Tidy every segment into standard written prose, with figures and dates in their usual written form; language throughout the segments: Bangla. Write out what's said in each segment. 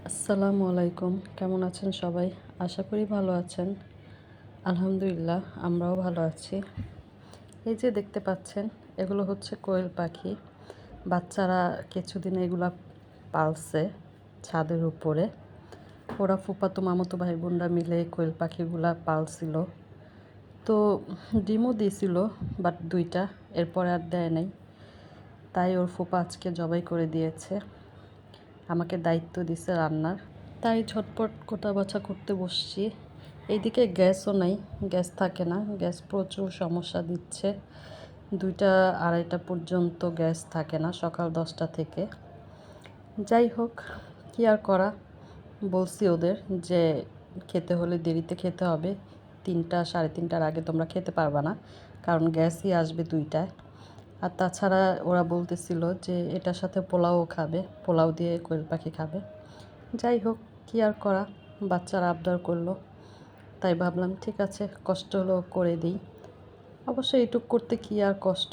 আসসালামু আলাইকুম, কেমন আছেন সবাই? আশা করি ভালো আছেন। আলহামদুলিল্লাহ, আমরাও ভালো আছি। এই যে দেখতে পাচ্ছেন, এগুলো হচ্ছে কোয়েল পাখি। বাচ্চারা কিছুদিন এগুলা পালছে ছাদের উপরে। ওরা ফুফাতো মামাতো ভাই বোনরা মিলে কোয়েল পাখিগুলা পালছিল। তো ডিমও দিয়েছিল, বাট 2টা, এরপরে আর দেয় নাই। তাই ওর ফুপা আজকে জবাই করে দিয়েছে। আমাকে দায়িত্ব দিছে রান্নার। তাই ঝটপট কোটা বাছা করতে বসছি। এইদিকে গ্যাসও নাই, গ্যাস থাকে না, গ্যাস প্রচুর সমস্যা দিচ্ছে। 2টা 2:30 পর্যন্ত গ্যাস থাকে না, সকাল 10টা থেকে। যাই হোক, কি আর করা, বলছি ওদের যে খেতে হলে দেরিতে খেতে হবে, 3টা 3:30টার আগে তোমরা খেতে পারবা না, কারণ গ্যাসই আসবে 2টায়। আর তাছাড়া ওরা বলতেছিল যে এটার সাথে পোলাও খাবে, পোলাও দিয়ে কোয়েল পাখি খাবে। যাই হোক, কী আর করা, বাচ্চারা আবদার করলো, তাই ভাবলাম ঠিক আছে, কষ্ট হলেও করে দিই। অবশ্য এইটুক করতে কী আর কষ্ট।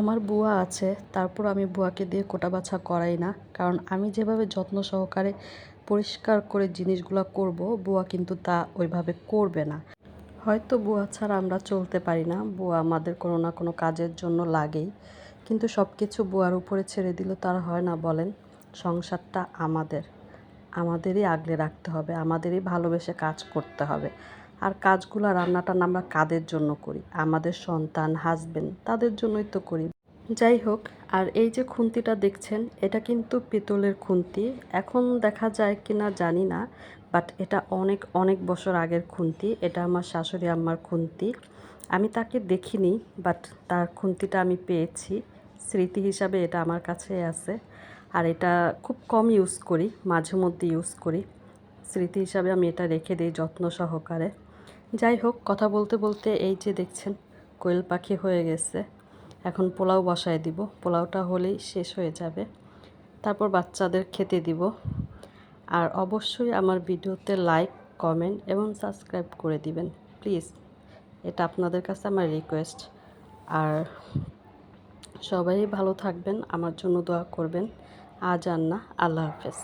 আমার বুয়া আছে, তারপর আমি বুয়াকে দিয়ে কোটা বাছা করাই না, কারণ আমি যেভাবে যত্ন সহকারে পরিষ্কার করে জিনিসগুলো করব, বুয়া কিন্তু তা ওইভাবে করবে না। হয়তো বুয়া ছাড়া আমরা চলতে পারি না, বুয়া আমাদের কোনো না কোনো কাজের জন্য লাগেই, কিন্তু সব কিছু বুয়ার উপরে ছেড়ে দিলে তার হয় না বলেন? সংসারটা আমাদেরই আগলে রাখতে হবে, আমাদেরই ভালোবেসে কাজ করতে হবে। আর কাজগুলো রান্নাটা আমরা কাদের জন্য করি? আমাদের সন্তান, হাজবেন্ড, তাদের জন্যই তো করি। যাই হোক, আর এই যে খুন্তিটা দেখছেন, এটা কিন্তু পিতলের খুন্তি। এখন দেখা যায় কিনা জানি না, বাট এটা অনেক অনেক বছর আগের খুন্তি। এটা আমার শাশুড়ি আম্মার খুন্তি। আমি তাকে দেখিনি, বাট তার খুন্তিটা আমি পেয়েছি। স্মৃতি হিসাবে এটা আমার কাছে আছে। আর এটা খুব কম ইউজ করি, মাঝে মধ্যে ইউজ করি। স্মৃতি হিসাবে আমি এটা রেখে দিই যত্ন সহকারে। যাই হোক, কথা বলতে বলতে এই যে দেখছেন, কোয়েল পাখি হয়ে গেছে। এখন পোলাও বসায় দিব, পোলাওটা হলেই শেষ হয়ে যাবে। তারপর বাচ্চাদের খেতে দিব। আর অবশ্যই আমার ভিডিওতে লাইক, কমেন্ট এবং সাবস্ক্রাইব করে দিবেন প্লিজ। এটা আপনাদের কাছে আমার রিকোয়েস্ট। আর সবাই ভালো থাকবেন, আমার জন্য দোয়া করবেন। আজ আর না, আল্লাহ হাফেজ।